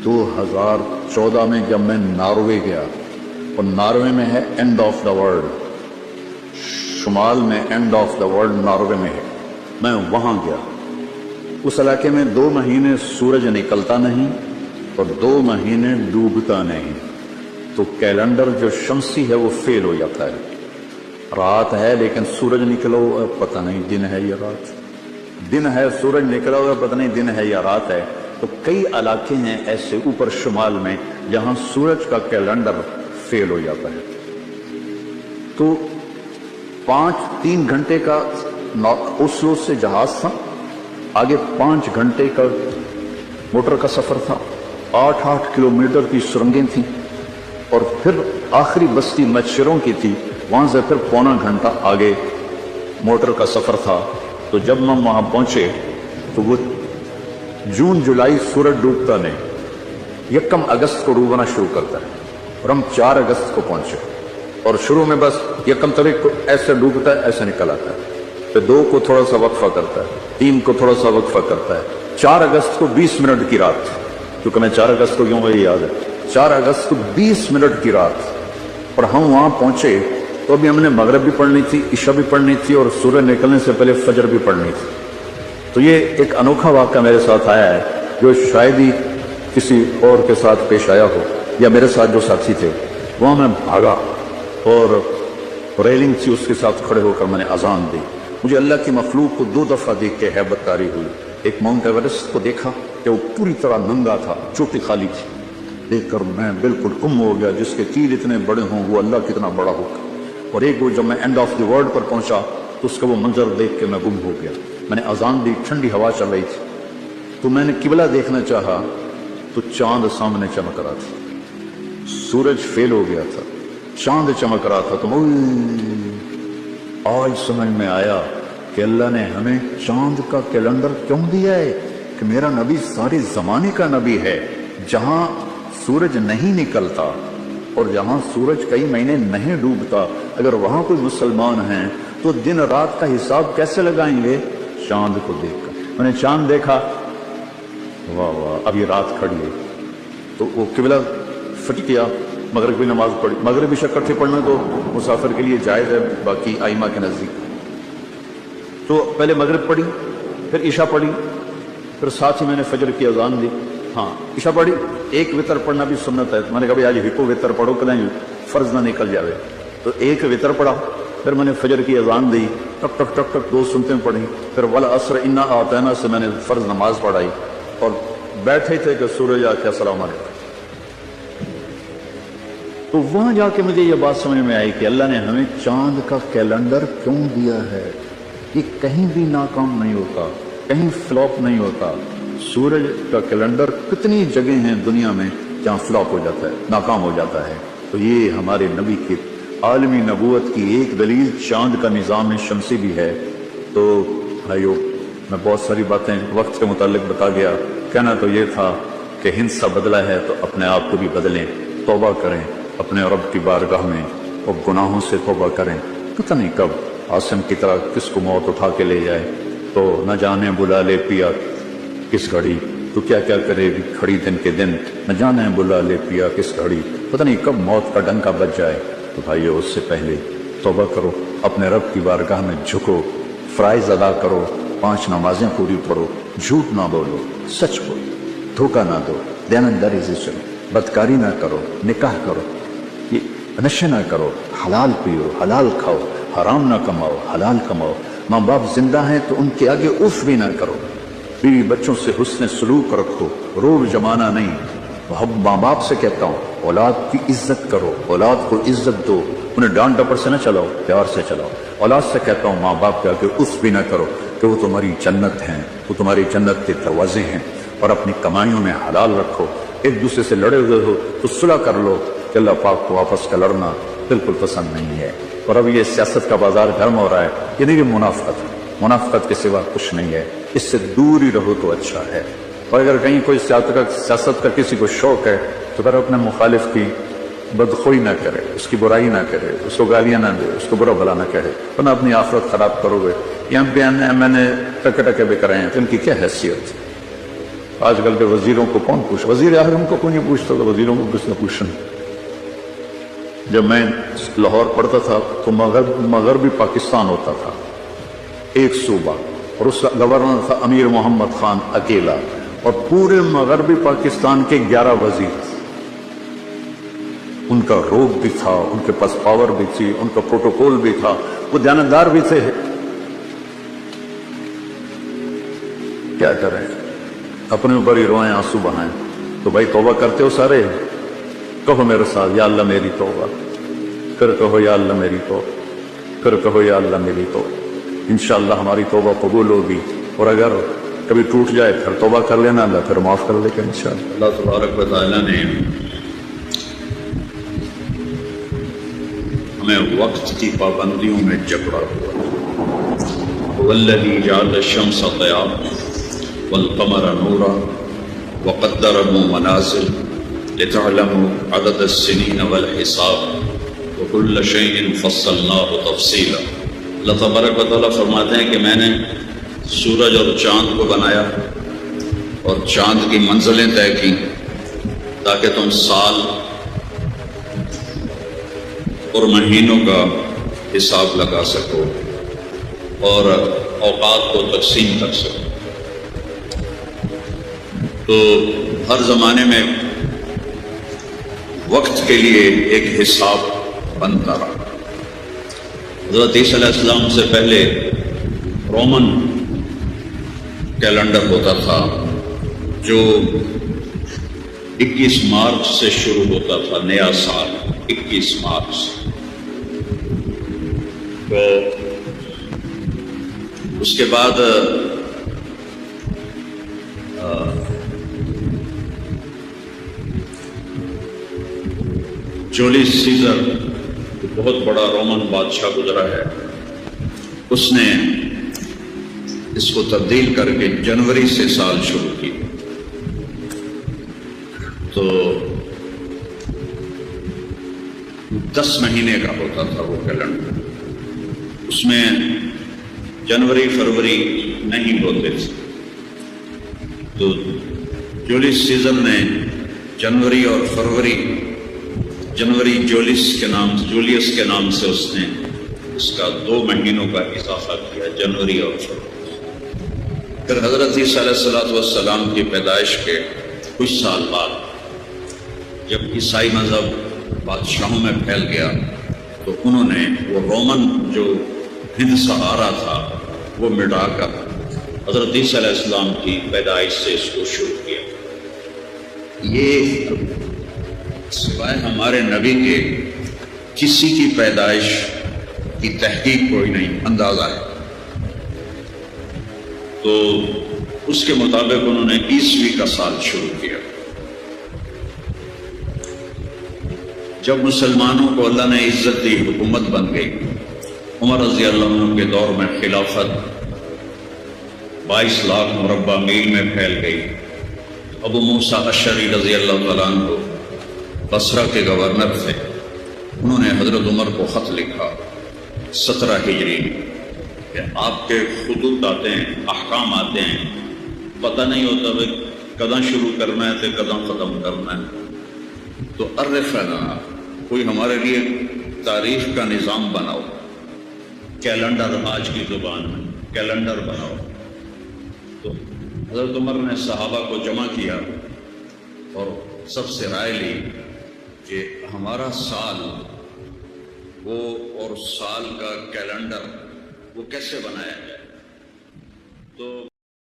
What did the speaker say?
2014 میں جب میں ناروے گیا، اور ناروے میں ہے اینڈ آف دا ورلڈ، شمال میں and of the world Norway میں ہے، میں وہاں گیا۔ اس علاقے میں 2 مہینے سورج نکلتا نہیں اور 2 مہینے ڈوبتا نہیں، تو کیلنڈر جو شمسی ہے وہ فیل ہو جاتا ہے۔ رات ہے لیکن سورج نکلا ہوا پتہ نہیں دن ہے یا رات، دن ہے سورج نکلا ہوا پتہ نہیں دن ہے یا رات ہے۔ تو کئی علاقے ہیں ایسے اوپر شمال میں جہاں سورج کا کیلنڈر فیل ہو جاتا ہے۔ تو 3 گھنٹے کا اوسلو سے جہاز تھا، آگے 5 گھنٹے کا موٹر کا سفر تھا، 8 کلومیٹر کی سرنگیں تھیں، اور پھر آخری بستی مچھروں کی تھی، وہاں سے پھر 1.25 گھنٹہ آگے موٹر کا سفر تھا۔ تو جب ہم وہاں پہنچے تو وہ جون جولائی سورج ڈوبتا نہیں، 1 اگست کو ڈوبنا شروع کرتا ہے، اور ہم 4 اگست کو پہنچے، اور شروع میں بس 1 تاریخ کو ایسے ڈوبتا ہے ایسے نکل آتا ہے، پھر 2 کو تھوڑا سا وقفہ کرتا ہے، 3 کو تھوڑا سا وقفہ کرتا ہے، 4 اگست کو 20 منٹ کی رات، کیونکہ میں 4 اگست کو کیوں وہی یاد ہے، 4 اگست کو 20 منٹ کی رات، اور ہم وہاں پہنچے تو ابھی ہم نے مغرب بھی پڑھنی تھی، عشاء بھی پڑھنی تھی، اور سورج نکلنے سے پہلے فجر بھی پڑھنی تھی۔ تو یہ ایک انوکھا واقعہ میرے ساتھ آیا ہے جو شاید ہی کسی اور کے ساتھ پیش آیا ہو، یا میرے ساتھ جو ساتھی تھے، وہاں میں بھاگا اور ریلنگ تھی اس کے ساتھ کھڑے ہو کر میں نے اذان دی۔ مجھے اللہ کی مخلوق کو 2 دفعہ دیکھ کے ہیبت طاری ہوئی۔ ایک ماؤنٹ ایورسٹ کو دیکھا کہ وہ پوری طرح ننگا تھا، چوٹی خالی تھی، دیکھ کر میں بالکل گم ہو گیا، جس کے تیر اتنے بڑے ہوں وہ اللہ کتنا بڑا ہوگا۔ اور ایک وہ جب میں اینڈ آف دی ورلڈ پر پہنچا تو اس کا وہ منظر دیکھ کے میں گم ہو گیا۔ میں نے اذان دی، ٹھنڈی ہوا چل رہی تھی، تو میں نے قبلہ دیکھنا چاہا تو چاند سامنے چمک رہا تھا، سورج فیل ہو گیا تھا، چاند چمک رہا تھا۔ تو آج سمجھ میں آیا کہ اللہ نے ہمیں چاند کا کیلنڈر کیوں دیا ہے، کہ میرا نبی سارے زمانے کا نبی ہے۔ جہاں سورج نہیں نکلتا اور جہاں سورج کئی مہینے نہیں ڈوبتا، اگر وہاں کوئی مسلمان ہیں تو دن رات کا حساب کیسے لگائیں گے؟ چاند کو دیکھ کر۔ میں نے چاند دیکھا، واہ واہ اب یہ رات کھڑی ہے، تو وہ قبلہ فٹ کیا، مغرب کی نماز پڑھی۔ مغرب بھی شکر تھی پڑھنا تو مسافر کے لیے جائز ہے باقی ائمہ کے نزدیک۔ تو پہلے مغرب پڑھی، پھر عشاء پڑھی، پھر ساتھ ہی میں نے فجر کی اذان دی۔ ہاں عشاء پڑھی، 1 وتر پڑھنا بھی سنت ہے، میں نے کہا آج ہکو وتر پڑھو کہ نہیں فرض نہ نکل جاوے، تو 1 وتر پڑھا، پھر میں نے فجر کی اذان دی، ٹک ٹک ٹک ٹک 2 سنتیں پڑھی، پھر والعصر انا اعطینا سے میں نے فرض نماز پڑھائی، اور بیٹھے تھے کہ سورج آ کے السلام علیکم۔ تو وہاں جا کے مجھے یہ بات سمجھ میں آئی کہ اللہ نے ہمیں چاند کا کیلنڈر کیوں دیا ہے۔ یہ کہیں بھی ناکام نہیں ہوتا، کہیں فلاپ نہیں ہوتا۔ سورج کا کیلنڈر کتنی جگہ ہیں دنیا میں جہاں فلاپ ہو جاتا ہے، ناکام ہو جاتا ہے۔ تو یہ ہمارے نبی کی عالمی نبوت کی ایک دلیل چاند کا نظام شمسی بھی ہے۔ تو بھائیو، میں بہت ساری باتیں وقت کے متعلق بتا گیا، کہنا تو یہ تھا کہ ہند سا بدلا ہے تو اپنے آپ کو بھی بدلیں، توبہ کریں اپنے رب کی بارگاہ میں، اور گناہوں سے توبہ کریں۔ پتہ نہیں کب عاصم کی طرح کس کو موت اٹھا کے لے جائے، تو نہ جانے بلا لے پیا کس گھڑی، تو کیا کیا کرے بھی کھڑی دن کے دن، نہ جانے بلا لے پیا کس گھڑی، پتہ نہیں کب موت کا ڈنکا بج جائے۔ تو بھائیو، اس سے پہلے توبہ کرو، اپنے رب کی بارگاہ میں جھکو، فرائض ادا کرو، 5 نمازیں پوری پڑھو، جھوٹ نہ بولو، سچ بولو، دھوکہ نہ دو، دیانتداری سے چلو، بدکاری نہ کرو، نکاح کرو، نشے نہ کرو، حلال پیو، حلال کھاؤ، حرام نہ کماؤ، حلال کماؤ۔ ماں باپ زندہ ہیں تو ان کے آگے اف بھی نہ کرو، بیوی بچوں سے حسن سلوک رکھو، روب جمانا نہیں۔ ماں باپ سے کہتا ہوں اولاد کی عزت کرو، اولاد کو عزت دو، انہیں ڈانٹ ڈپٹ سے نہ چلاؤ، پیار سے چلاؤ۔ اولاد سے کہتا ہوں ماں باپ کے آگے اف بھی نہ کرو کہ وہ تمہاری جنت ہیں، وہ تمہاری جنت کے دروازے ہیں، اور اپنی کمائیوں میں حلال رکھو۔ ایک دوسرے سے لڑے ہوئے ہو تو صلح کر لو، کہ اللہ پاک کو آپس کا لڑنا بالکل پسند نہیں ہے۔ اور اب یہ سیاست کا بازار گرم ہو رہا ہے، یہ نہیں کہ منافقت کے سوا کچھ نہیں ہے، اس سے دور ہی رہو تو اچھا ہے۔ اور اگر کہیں کوئی سیاست کا کسی کو شوق ہے تو پھر اپنے مخالف کی بدخوئی نہ کرے، اس کی برائی نہ کرے، اس کو گالیاں نہ دے، اس کو برا بھلا نہ کہے، ورنہ اپنی آخرت خراب کرو گے۔ یہاں پہ میں نے ٹکے ٹکے بھی کرے ہیں تو ان کی کیا حیثیت؟ آج کل کے وزیروں کو کون پوچھ، وزیر اعظم کو کوئی نہیں پوچھتا، تو وزیروں کو کس نے پوچھنا؟ جب میں لاہور پڑھتا تھا تو مغربی پاکستان ہوتا تھا ایک صوبہ، اور اس کا گورنر تھا امیر محمد خان اکیلا، اور پورے مغربی پاکستان کے 11 وزیر، ان کا روب بھی تھا، ان کے پاس پاور بھی تھی، ان کا پروٹوکول بھی تھا، وہ دیانتدار بھی تھے۔ کیا کریں، اپنے اوپر ہی روئیں، آنسو بہائیں؟ تو بھائی توبہ کرتے ہو سارے؟ کہو میرے ساتھ، یا اللہ میری توبہ، پھر کہو یا اللہ میری توبہ، پھر کہو یا اللہ میری توبہ۔ انشاءاللہ ہماری توبہ قبول ہوگی، اور اگر کبھی ٹوٹ جائے پھر توبہ کر لینا، اللہ پھر معاف کر لے گا انشاءاللہ۔ اللہ تبارک و تعالیٰ نے ہمیں وقت کی پابندیوں میں جکڑا ہوا۔ والذی جعل الشمس ضیاء والقمر نورا وقدرہ منازل لتعلموا عدد السنین والحساب وکل شیء فصلناہ تفصیلا۔ اللہ تبارک و تعالیٰ فرماتے ہیں کہ میں نے سورج اور چاند کو بنایا اور چاند کی منزلیں طے کی تاکہ تم سال اور مہینوں کا حساب لگا سکو اور اوقات کو تقسیم کر سکو۔ تو ہر زمانے میں وقت کے لیے ایک حساب بنتا رہا۔ حضرت عیسیٰ علیہ السلام سے پہلے رومن کیلنڈر ہوتا تھا جو 21 مارچ سے شروع ہوتا تھا، نیا سال 21 مارچ سے۔ تو اس کے بعد جولیس سیزر بہت بڑا رومن بادشاہ گزرا ہے، اس نے اس کو تبدیل کر کے جنوری سے سال شروع کی۔ تو 10 مہینے کا ہوتا تھا وہ کیلنڈر، اس میں جنوری فروری نہیں ہوتے تھے۔ تو جولیس سیزر نے جنوری اور فروری، جنوری جولیس کے نام سے اس نے اس کا 2 مہینوں کا اضافہ کیا، جنوری اور فروری۔ پھر حضرت عیسیٰ علیہ السلام کی پیدائش کے کچھ سال بعد جب عیسائی مذہب بادشاہوں میں پھیل گیا تو انہوں نے وہ رومن جو ہند سہارا تھا وہ مٹا کر حضرت عیسیٰ علیہ السلام کی پیدائش سے اس کو شروع کیا۔ یہ سوائے ہمارے نبی کے کسی کی پیدائش کی تحقیق کوئی نہیں، اندازہ ہے۔ تو اس کے مطابق انہوں نے عیسوی کا سال شروع کیا۔ جب مسلمانوں کو اللہ نے عزت دی، حکومت بن گئی، عمر رضی اللہ عنہ کے دور میں خلافت 22 لاکھ مربع میل میں پھیل گئی۔ ابو موسیٰ اشعری رضی اللہ تعالیٰ عنہ بصرہ کے گورنر تھے، انہوں نے حضرت عمر کو خط لکھا 17 ہجری کہ آپ کے خطوط آتے ہیں، احکام آتے ہیں، پتہ نہیں ہوتا بھائی کداں شروع کرنا ہے تو کداں ختم کرنا ہے، تو عرفنا، کوئی ہمارے لیے تاریخ کا نظام بناؤ، کیلنڈر، آج کی زبان میں کیلنڈر بناؤ۔ تو حضرت عمر نے صحابہ کو جمع کیا اور سب سے رائے لی کہ ہمارا سال وہ اور سال کا کیلنڈر وہ کیسے بنایا جائے۔ تو